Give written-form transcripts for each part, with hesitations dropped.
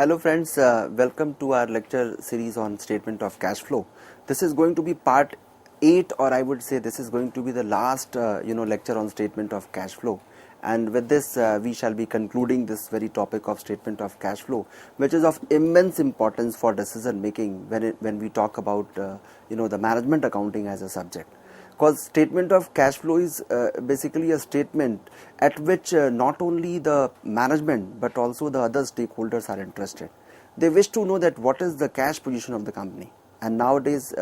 Hello friends, welcome to our lecture series on statement of cash flow. This is going to be part 8, or I would say this is going to be the last lecture on statement of cash flow. And with this we shall be concluding this very topic of statement of cash flow, which is of immense importance for decision making when we talk about the management accounting as a subject. Because statement of cash flow is basically a statement at which not only the management but also the other stakeholders are interested. They wish to know that what is the cash position of the company, and nowadays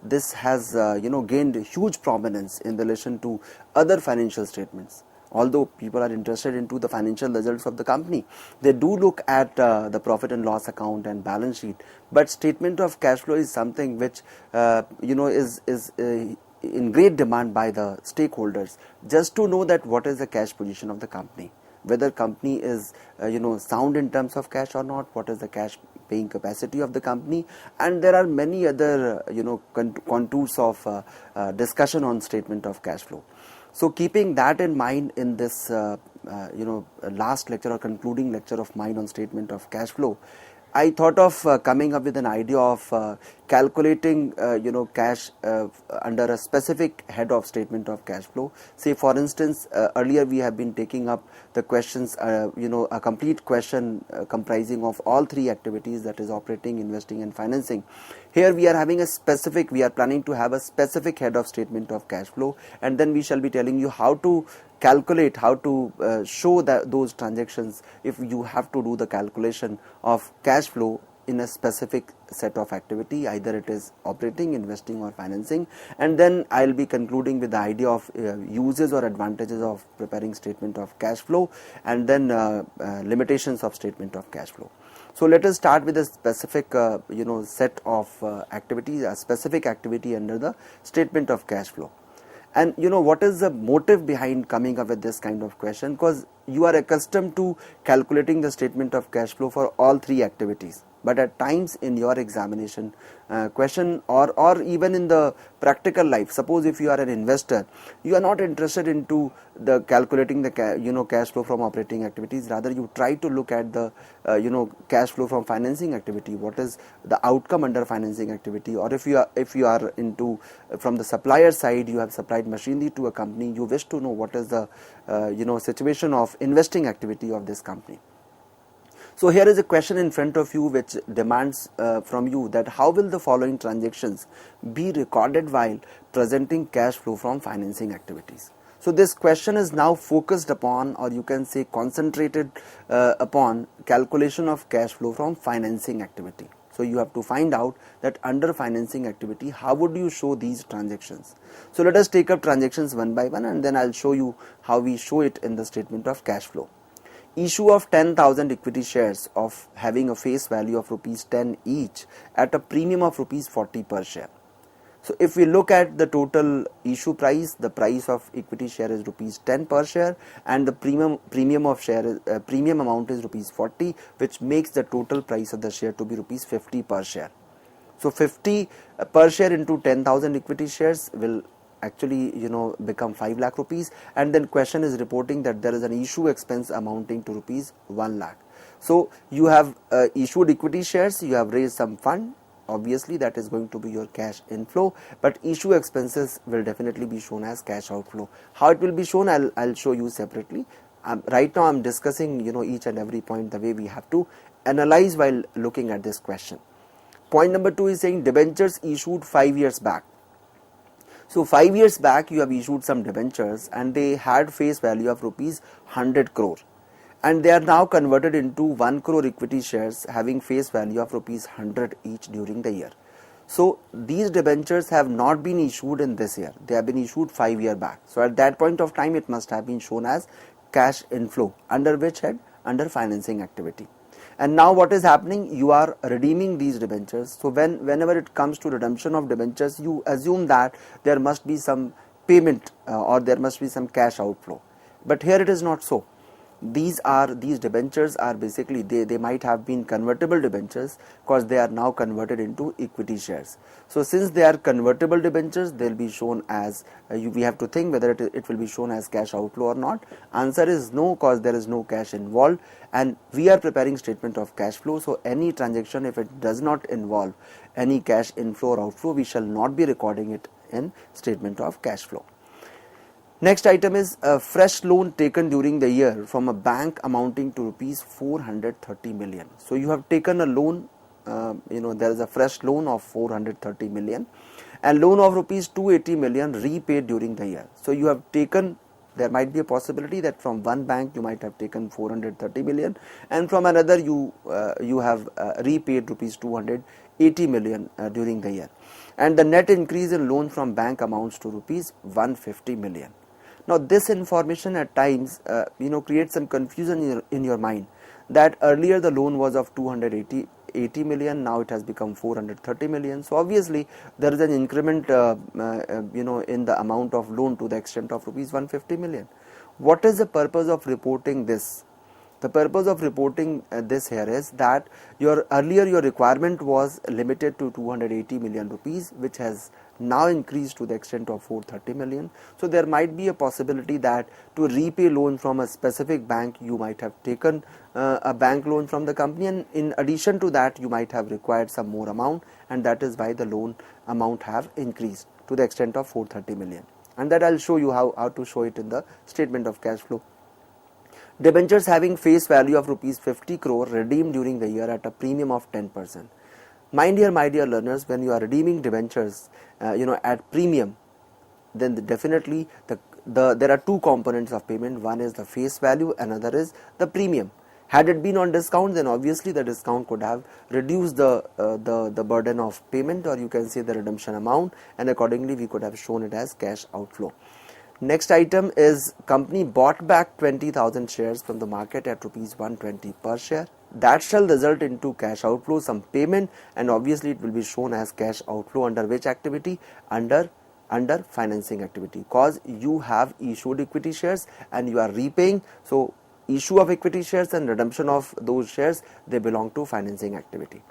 this has gained huge prominence in relation to other financial statements. Although people are interested into the financial results of the company, they do look at the profit and loss account and balance sheet, but statement of cash flow is something which is in great demand by the stakeholders, just to know that what is the cash position of the company, whether company is sound in terms of cash or not, what is the cash paying capacity of the company, and there are many other contours of discussion on statement of cash flow. So keeping that in mind, in this last lecture or concluding lecture of mine on statement of cash flow, I thought of coming up with an idea of calculating cash under a specific head of statement of cash flow. Say for instance, earlier we have been taking up the questions, a complete question comprising of all three activities, that is operating, investing and financing. Here we are planning to have a specific head of statement of cash flow, and then we shall be telling you how to calculate, how to show those transactions if you have to do the calculation of cash flow in a specific set of activity, either it is operating, investing or financing. And then I'll be concluding with the idea of uses or advantages of preparing statement of cash flow, and then limitations of statement of cash flow. So let us start with a specific set of activities, a specific activity under the statement of cash flow. And what is the motive behind coming up with this kind of question? Because you are accustomed to calculating the statement of cash flow for all three activities, but at times in your examination question or even in the practical life, suppose if you are an investor, you are not interested into the calculating the cash flow from operating activities, rather you try to look at the cash flow from financing activity, what is the outcome under financing activity. Or if you are into from the supplier side, you have supplied machinery to a company, you wish to know what is the situation of investing activity of this company. So here is a question in front of you which demands from you that how will the following transactions be recorded while presenting cash flow from financing activities. So this question is now focused upon, or you can say concentrated upon, calculation of cash flow from financing activity. So you have to find out that under financing activity, how would you show these transactions. So let us take up transactions one by one, and then I'll show you how we show it in the statement of cash flow. Issue of 10,000 equity shares of having a face value of rupees 10 each at a premium of rupees 40 per share. So if we look at the total issue price, the price of equity share is rupees 10 per share, and the premium amount is rupees 40, which makes the total price of the share to be rupees 50 per share. So 50 per share into 10,000 equity shares will actually become 5 lakh rupees, and then question is reporting that there is an issue expense amounting to rupees 1 lakh. So you have issued equity shares, you have raised some fund, obviously that is going to be your cash inflow, but issue expenses will definitely be shown as cash outflow. How it will be shown, I'll show you separately. Right now I'm discussing each and every point, the way we have to analyze while looking at this question. Point number 2 is saying debentures issued 5 years back. So 5 years back you have issued some debentures and they had face value of rupees 100 crore, and they are now converted into 1 crore equity shares having face value of rupees 100 each during the year. So these debentures have not been issued in this year, they have been issued 5 years back. So at that point of time it must have been shown as cash inflow. Under which head? Under financing activity. And now what is happening? You are redeeming these debentures. So whenever it comes to redemption of debentures, you assume that there must be some payment or there must be some cash outflow. But here it is not so. these debentures are basically, they might have been convertible debentures because they are now converted into equity shares. So since they are convertible debentures, they'll be shown as we have to think whether it will be shown as cash outflow or not. Answer is no, because there is no cash involved, and we are preparing statement of cash flow. So any transaction, if it does not involve any cash inflow or outflow, we shall not be recording it in statement of cash flow. Next item is a fresh loan taken during the year from a bank amounting to rupees 430 million. So you have taken a loan, there is a fresh loan of 430 million and loan of rupees 280 million repaid during the year. So you have taken, there might be a possibility that from one bank you might have taken 430 million and from another you have repaid rupees 280 million during the year, and the net increase in loan from bank amounts to rupees 150 million. Now this information at times creates some confusion in your mind, that earlier the loan was of 280 million, now it has become 430 million. So obviously there is an increment in the amount of loan to the extent of rupees 150 million. What is the purpose of reporting this? The purpose of reporting this here is that earlier your requirement was limited to 280 million rupees, which has now increased to the extent of 430 million. So there might be a possibility that to repay loan from a specific bank, you might have taken a bank loan from the company, and in addition to that you might have required some more amount, and that is why the loan amount have increased to the extent of 430 million. And that I'll show you how to show it in the statement of cash flow. Debentures having face value of rupees 50 crore redeemed during the year at a premium of 10%. My dear learners, when you are redeeming debentures at premium, then definitely there are two components of payment. One is the face value, another is the premium. Had it been on discount, then obviously the discount could have reduced the burden of payment, or you can say the redemption amount, and accordingly we could have shown it as cash outflow. Next item is company bought back 20,000 shares from the market at rupees 120 per share. That shall result into cash outflow, some payment, and obviously it will be shown as cash outflow under which activity? Under financing activity, because you have issued equity shares and you are repaying. So issue of equity shares and redemption of those shares, they belong to financing activity.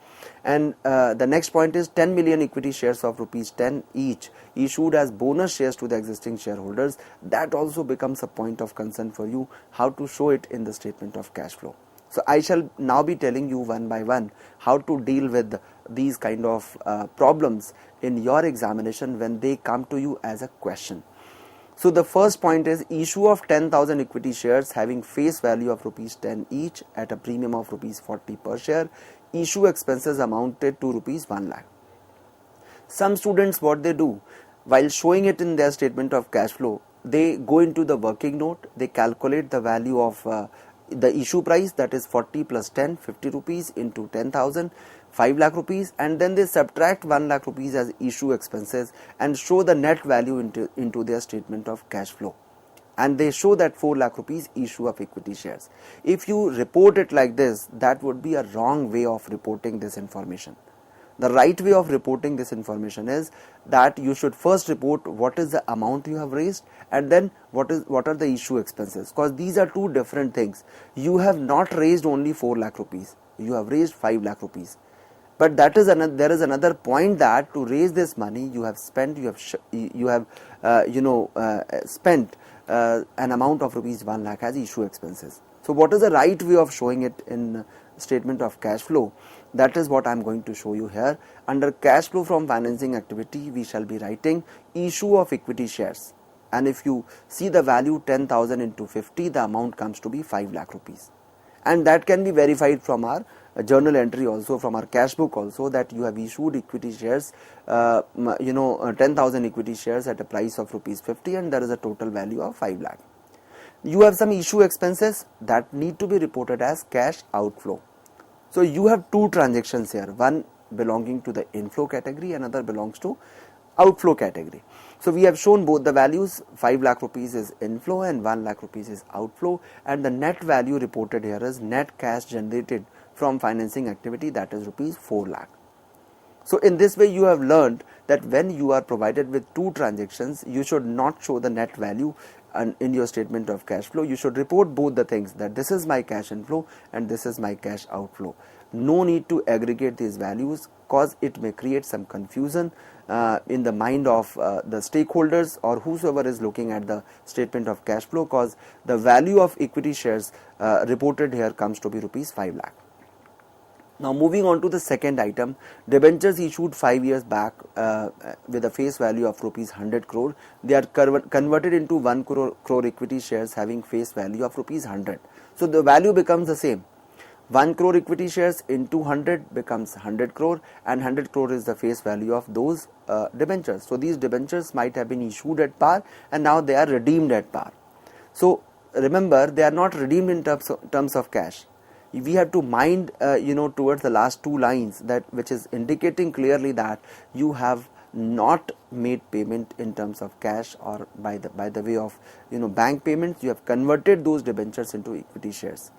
And the next point is 10 million equity shares of rupees 10 each issued as bonus shares to the existing shareholders. That also becomes a point of concern for you, how to show it in the statement of cash flow. So I shall now be telling you one by one how to deal with these kind of problems in your examination when they come to you as a question. So the first point is issue of 10,000 equity shares having face value of rupees 10 each at a premium of rupees 40 per share. Issue expenses amounted to rupees 1 lakh. Some students, what they do, while showing it in their statement of cash flow, they go into the working note, they calculate the value of the issue price, that is 40 plus 10, 50 rupees into 10,000, 5 lakh rupees, and then they subtract 1 lakh rupees as issue expenses and show the net value into their statement of cash flow. And they show that 4 lakh rupees issue of equity shares. If you report it like this, that would be a wrong way of reporting this information. The right way of reporting this information is that you should first report what is the amount you have raised, and then what are the issue expenses, because these are two different things. You have not raised only 4 lakh rupees, you have raised 5 lakh rupees. But there is another point, that to raise this money you have spent spent an amount of rupees 1 lakh as issue expenses. So what is the right way of showing it in statement of cash flow? That is what I am going to show you here. Under cash flow from financing activity, we shall be writing issue of equity shares, and if you see the value 10,000 into 50, the amount comes to be 5 lakh rupees, and that can be verified from our journal entry also, from our cash book also, that you have issued equity shares 10,000 equity shares at a price of rupees 50, and there is a total value of 5 lakh. You have some issue expenses that need to be reported as cash outflow. So you have two transactions here, one belonging to the inflow category, another belongs to outflow category. So we have shown both the values. 5 lakh rupees is inflow and 1 lakh rupees is outflow, and the net value reported here is net cash generated from financing activity, that is rupees 4 lakh. So in this way you have learned that when you are provided with two transactions, you should not show the net value in your statement of cash flow, you should report both the things, that this is my cash inflow and this is my cash outflow. No need to aggregate these values, cause it may create some confusion in the mind of the stakeholders or whosoever is looking at the statement of cash flow, cause the value of equity shares reported here comes to be rupees 5 lakh. Now moving on to the second item, debentures issued 5 years back with a face value of rupees 100 crore. They are converted into 1 crore equity shares having face value of rupees 100. So the value becomes the same. 1 crore equity shares into 100 becomes 100 crore, and 100 crore is the face value of those debentures. So these debentures might have been issued at par and now they are redeemed at par. So remember, they are not redeemed in terms of cash. We have to mind towards the last two lines, that which is indicating clearly that you have not made payment in terms of cash or by the way of bank payments. You have converted those debentures into equity shares.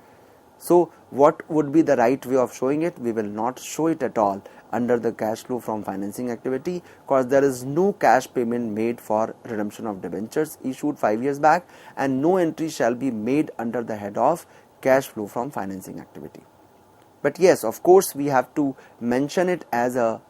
So what would be the right way of showing it? We will not show it at all under the cash flow from financing activity, because there is no cash payment made for redemption of debentures issued 5 years back, and no entry shall be made under the head of cash flow from financing activity. But yes, of course, we have to mention it as a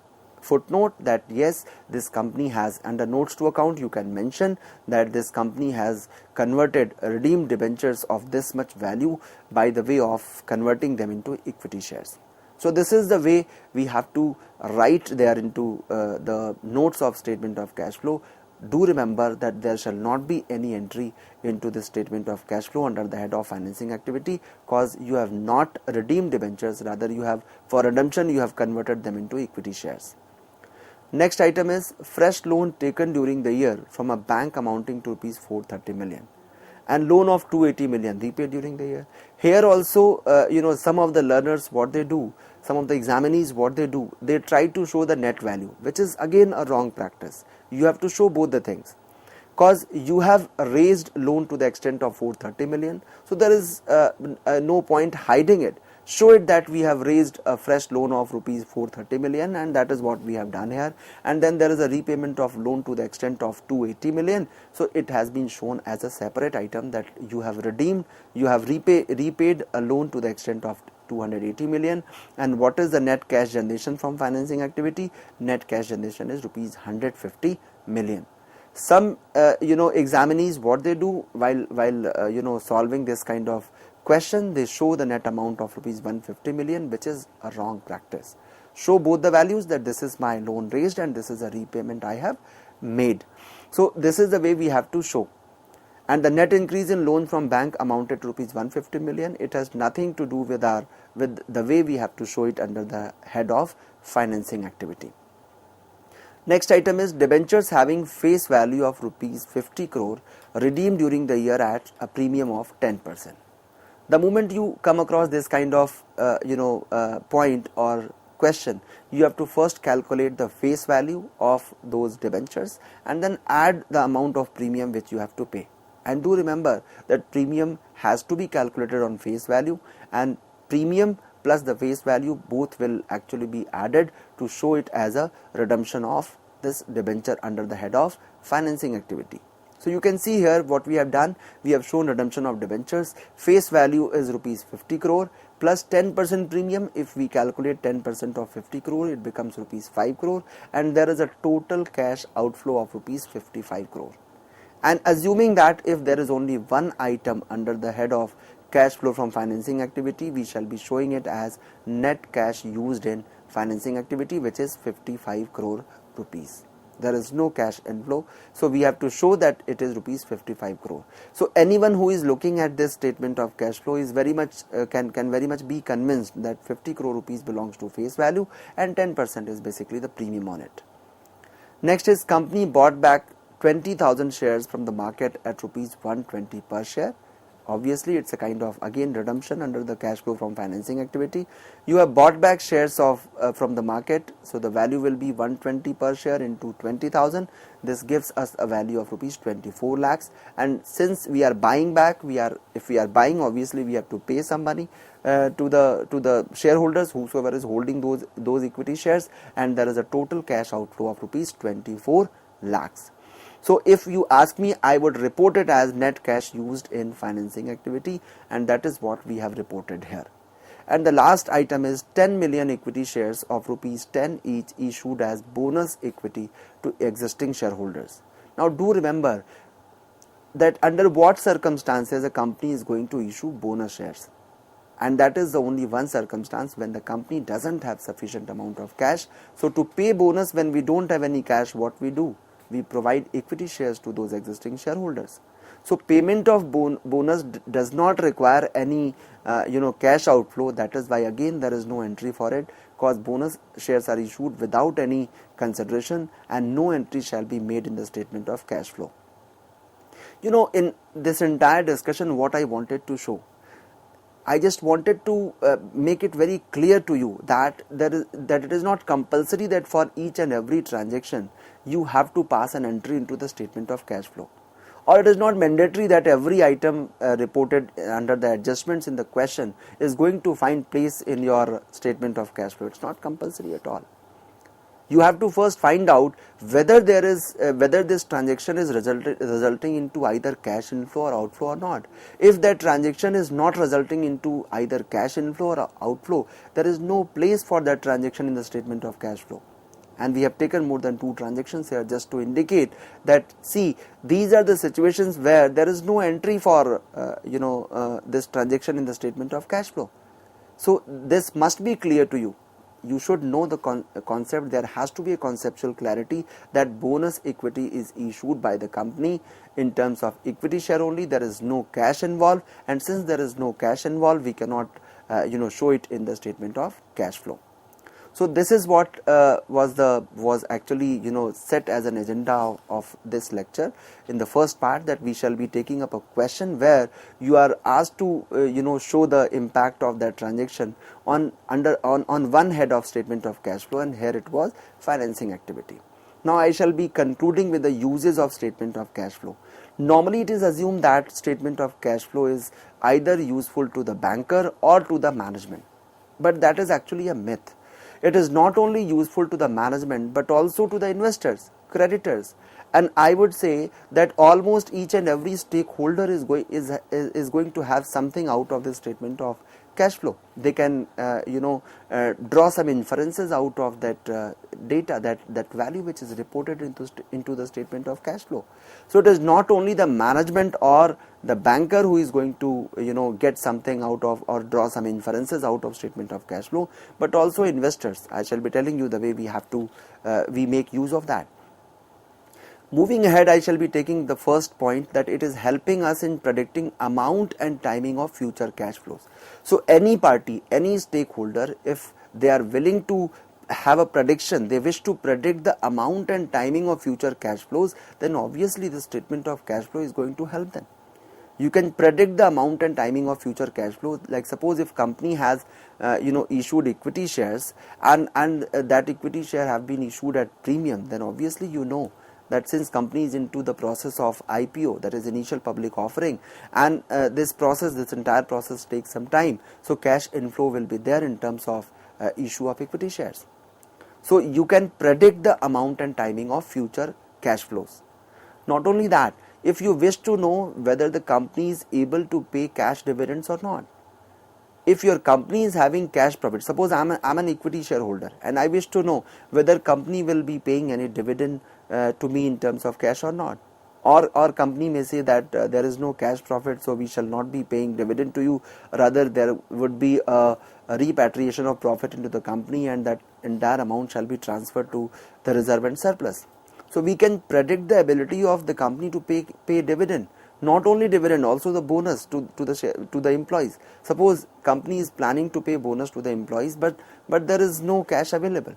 footnote that yes, this company has, under notes to account, you can mention that this company has converted redeemed debentures of this much value by the way of converting them into equity shares. So this is the way we have to write there into the notes of statement of cash flow. Do remember that there shall not be any entry into the statement of cash flow under the head of financing activity, because you have not redeemed debentures, rather you have, for redemption, you have converted them into equity shares. Next item is fresh loan taken during the year from a bank amounting to rupees 430 million and loan of 280 million repaid during the year. Here also, some of the learners, what they do, some of the examinees, what they do, they try to show the net value, which is again a wrong practice. You have to show both the things, because you have raised loan to the extent of 430 million. So there is no point hiding it. Show it that we have raised a fresh loan of rupees 430 million, and that is what we have done here. And then there is a repayment of loan to the extent of 280 million. So it has been shown as a separate item that you have redeemed, you have repaid a loan to the extent of 280 million. And what is the net cash generation from financing activity? Net cash generation is rupees 150 million. Some examinees, what they do while solving this kind of question, they show the net amount of rupees 150 million, which is a wrong practice. Show both the values, that this is my loan raised and this is a repayment I have made. So this is the way we have to show. And the net increase in loan from bank amounted to rupees 150 million. It has nothing to do with the way we have to show it under the head of financing activity. Next item is debentures having face value of rupees 50 crore redeemed during the year at a premium of 10%. The moment you come across this kind of point or question, you have to first calculate the face value of those debentures and then add the amount of premium which you have to pay. And do remember that premium has to be calculated on face value, and premium plus the face value both will actually be added to show it as a redemption of this debenture under the head of financing activity. So you can see here what we have done. We have shown redemption of debentures. Face value is rupees 50 crore plus 10% premium. If we calculate 10% of 50 crore, it becomes rupees 5 crore, and there is a total cash outflow of rupees 55 crore. And assuming that if there is only one item under the head of cash flow from financing activity, we shall be showing it as net cash used in financing activity, which is 55 crore rupees. There is no cash inflow, so we have to show that it is rupees 55 crore. So anyone who is looking at this statement of cash flow is very much can very much be convinced that 50 crore rupees belongs to face value and 10% is basically the premium on it. Next is company bought back 20,000 shares from the market at rupees 120 per share. Obviously, it's a kind of again redemption under the cash flow from financing activity. You have bought back shares of from the market, so the value will be 120 per share into 20,000. This gives us a value of rupees 24 lakhs. And since we are buying back, if we are buying, obviously we have to pay some money to the shareholders, whosoever is holding those equity shares, and there is a total cash outflow of rupees 24 lakhs. So if you ask me, I would report it as net cash used in financing activity, and that is what we have reported here. And the last item is 10 million equity shares of rupees 10 each issued as bonus equity to existing shareholders. Now do remember that under what circumstances a company is going to issue bonus shares, and that is the only one circumstance when the company doesn't have sufficient amount of cash. So to pay bonus when we don't have any cash, what we do? We provide equity shares to those existing shareholders. So payment of bonus does not require any cash outflow. That is why again there is no entry for it, because bonus shares are issued without any consideration and no entry shall be made in the statement of cash flow. In this entire discussion, what I wanted to show, I just wanted to make it very clear to you that it is not compulsory that for each and every transaction you have to pass an entry into the statement of cash flow, or it is not mandatory that every item reported under the adjustments in the question is going to find place in your statement of cash flow. It's not compulsory at all. You have to first find out whether this transaction is resulting into either cash inflow or outflow or not. If that transaction is not resulting into either cash inflow or outflow, there is no place for that transaction in the statement of cash flow. And we have taken more than 2 transactions here just to indicate that, see, these are the situations where there is no entry for this transaction in the statement of cash flow. So this must be clear to you. You should know the concept. There has to be a conceptual clarity that bonus equity is issued by the company in terms of equity share only. There is no cash involved, and since there is no cash involved, we cannot show it in the statement of cash flow. So this is what was actually set as an agenda of this lecture. In the first part, that we shall be taking up a question where you are asked to show the impact of that transaction on one head of statement of cash flow, and here it was financing activity. Now I shall be concluding with the uses of statement of cash flow. Normally it is assumed that statement of cash flow is either useful to the banker or to the management, but that is actually a myth. It is not only useful to the management but also to the investors, creditors, and I would say that almost each and every stakeholder is going to have something out of this statement of cash flow. They can draw some inferences out of that data, that value which is reported into the statement of cash flow. So it is not only the management or the banker who is going to get something out of or draw some inferences out of statement of cash flow, but also investors. I shall be telling you the way we make use of that. Moving ahead, I shall be taking the first point, that it is helping us in predicting amount and timing of future cash flows. So any party, any stakeholder, if they are willing to have a prediction, they wish to predict the amount and timing of future cash flows, then obviously the statement of cash flow is going to help them. You can predict the amount and timing of future cash flow. Like suppose if company has issued equity shares and that equity share have been issued at premium, then obviously that since company is into the process of IPO, that is initial public offering, and this entire process takes some time, so cash inflow will be there in terms of issue of equity shares. So you can predict the amount and timing of future cash flows. Not only that, if you wish to know whether the company is able to pay cash dividends or not, if your company is having cash profit, suppose I'm an equity shareholder and I wish to know whether company will be paying any dividend to me in terms of cash or not, or company may say that there is no cash profit, so we shall not be paying dividend to you, rather there would be a repatriation of profit into the company and that entire amount shall be transferred to the reserve and surplus. So we can predict the ability of the company to pay dividend. Not only dividend, also the bonus to the employees. Suppose company is planning to pay bonus to the employees, but there is no cash available.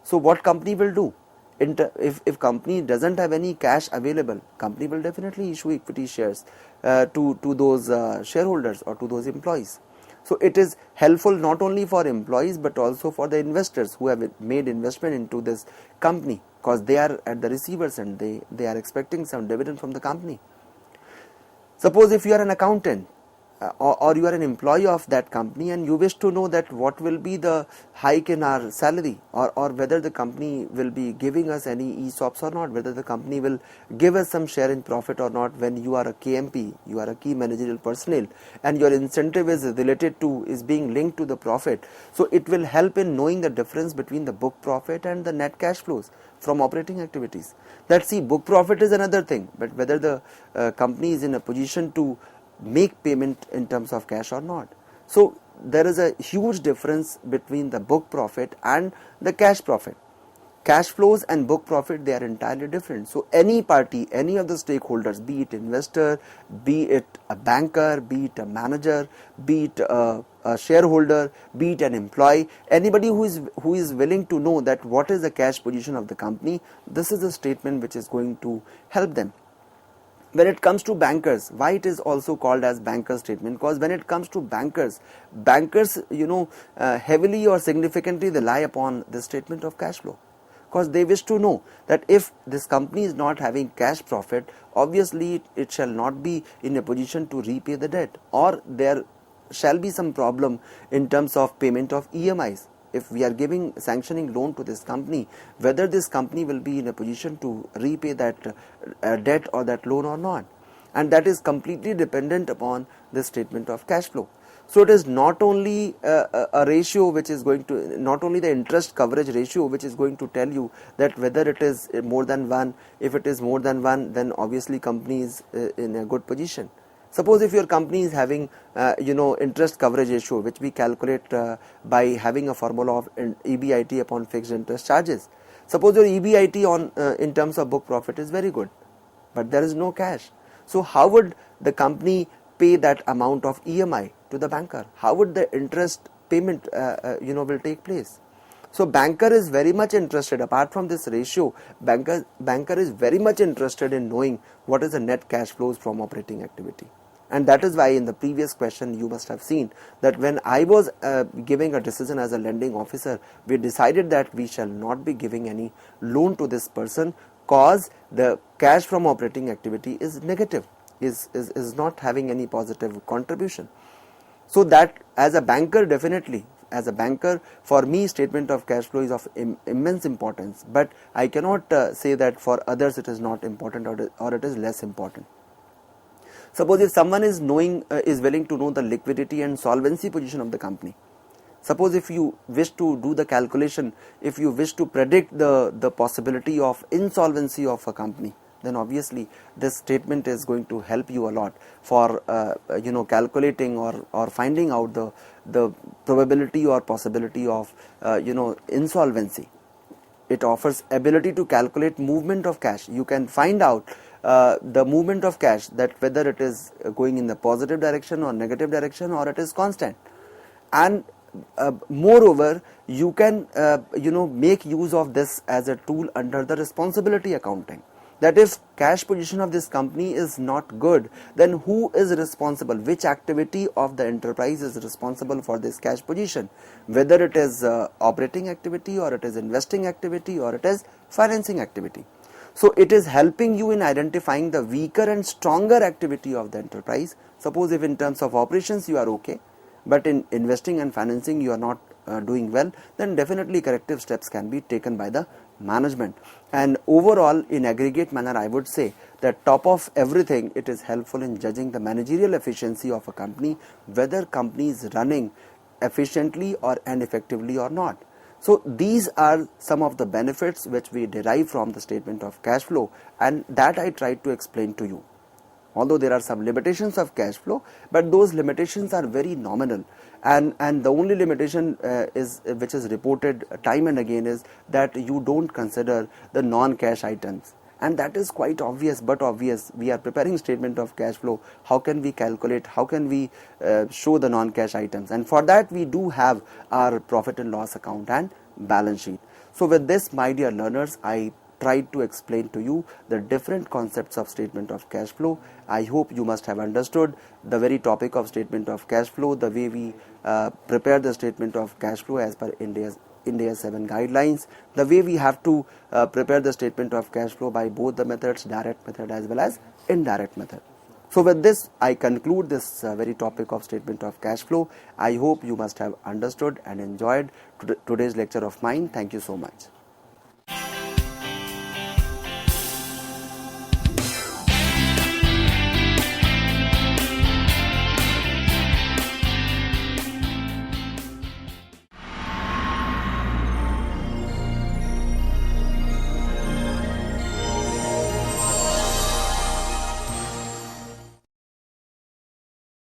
So what company will do? If company doesn't have any cash available, company will definitely issue equity shares to those shareholders or to those employees. So it is helpful not only for employees but also for the investors who have made investment into this company, because they are at the receivers and they are expecting some dividend from the company. Suppose if you are an accountant, or you are an employee of that company and you wish to know that what will be the hike in our salary, or whether the company will be giving us any ESOPs or not, whether the company will give us some share in profit or not. When you are a KMP, you are a key managerial personnel, and your incentive is being linked to the profit, so it will help in knowing the difference between the book profit and the net cash flows from operating activities. That, see, book profit is another thing, but whether the company is in a position to make payment in terms of cash or not. So there is a huge difference between the book profit and the cash profit. Cash flows and book profit, they are entirely different. So any party, any of the stakeholders, be it investor, be it a banker, be it a manager, be it a shareholder, be it an employee, anybody who is willing to know that what is the cash position of the company, this is a statement which is going to help them. When it comes to bankers, why it is also called as banker statement? Because when it comes to bankers, heavily or significantly rely upon the statement of cash flow, because they wish to know that if this company is not having cash profit, obviously it shall not be in a position to repay the debt, or there shall be some problem in terms of payment of EMIs. If we are sanctioning loan to this company, whether this company will be in a position to repay that debt or that loan or not, and that is completely dependent upon the statement of cash flow. So it is not only a ratio which is going to, not only the interest coverage ratio which is going to tell you that whether it is more than 1. If it is more than 1, then obviously company is in a good position. Suppose if your company is having interest coverage ratio, which we calculate by having a formula of EBIT upon fixed interest charges. Suppose your EBIT on in terms of book profit is very good, but there is no cash. So how would the company pay that amount of EMI to the banker? How would the interest payment will take place? So banker is very much interested, apart from this ratio, banker is very much interested in knowing what is the net cash flows from operating activity. And that is why in the previous question you must have seen that when I was giving a decision as a lending officer, we decided that we shall not be giving any loan to this person, cause the cash from operating activity is negative, is not having any positive contribution. So that as a banker, definitely as a banker, for me statement of cash flow is of immense importance, but I cannot say that for others it is not important or it is less important. Suppose if someone is willing to know the liquidity and solvency position of the company. Suppose if you wish to do the calculation, if you wish to predict the possibility of insolvency of a company, then obviously this statement is going to help you a lot for calculating or finding out the probability or possibility of insolvency. It offers ability to calculate movement of cash. You can find out the movement of cash, that whether it is going in the positive direction or negative direction, or it is constant. And moreover, you can make use of this as a tool under the responsibility accounting, that if cash position of this company is not good, then who is responsible, which activity of the enterprise is responsible for this cash position, whether it is operating activity, or it is investing activity, or it is financing activity. So it is helping you in identifying the weaker and stronger activity of the enterprise. Suppose if in terms of operations you are okay, but in investing and financing you are not doing well, then definitely corrective steps can be taken by the management. And overall, in aggregate manner, I would say that top of everything, it is helpful in judging the managerial efficiency of a company, whether company is running efficiently and effectively or not. So these are some of the benefits which we derive from the statement of cash flow, and that I tried to explain to you. Although there are some limitations of cash flow, but those limitations are very nominal, and the only limitation which is reported time and again is that you don't consider the non-cash items. And that is quite obvious, but obvious. We are preparing statement of cash flow. How can we calculate? How can we show the non-cash items? And for that we do have our profit and loss account and balance sheet. So with this, my dear learners, I tried to explain to you the different concepts of statement of cash flow. I hope you must have understood the very topic of statement of cash flow, the way we prepare the statement of cash flow as per India 7 guidelines, the way we have to prepare the statement of cash flow by both the methods, direct method as well as indirect method. So with this, I conclude this very topic of statement of cash flow. I hope you must have understood and enjoyed today's lecture of mine. Thank you so much.